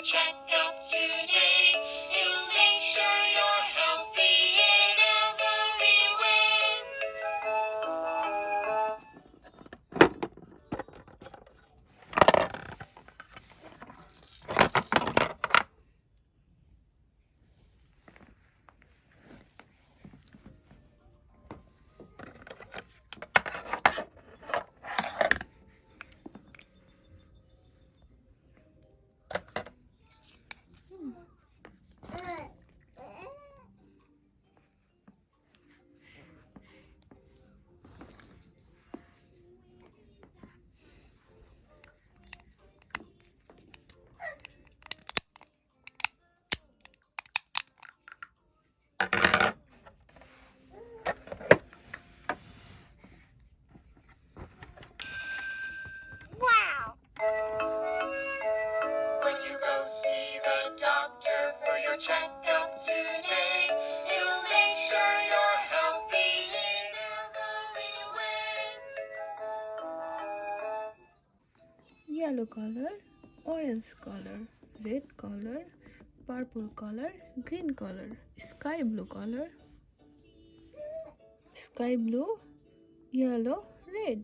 checkup today. It'll make sure you're healthy in every way. Wow! When you go see the doctor for your checkup today, he'll make sure you're healthy in every way. Yellow color, orange color, red color, purple color, green color, sky blue color, sky blue, yellow, red.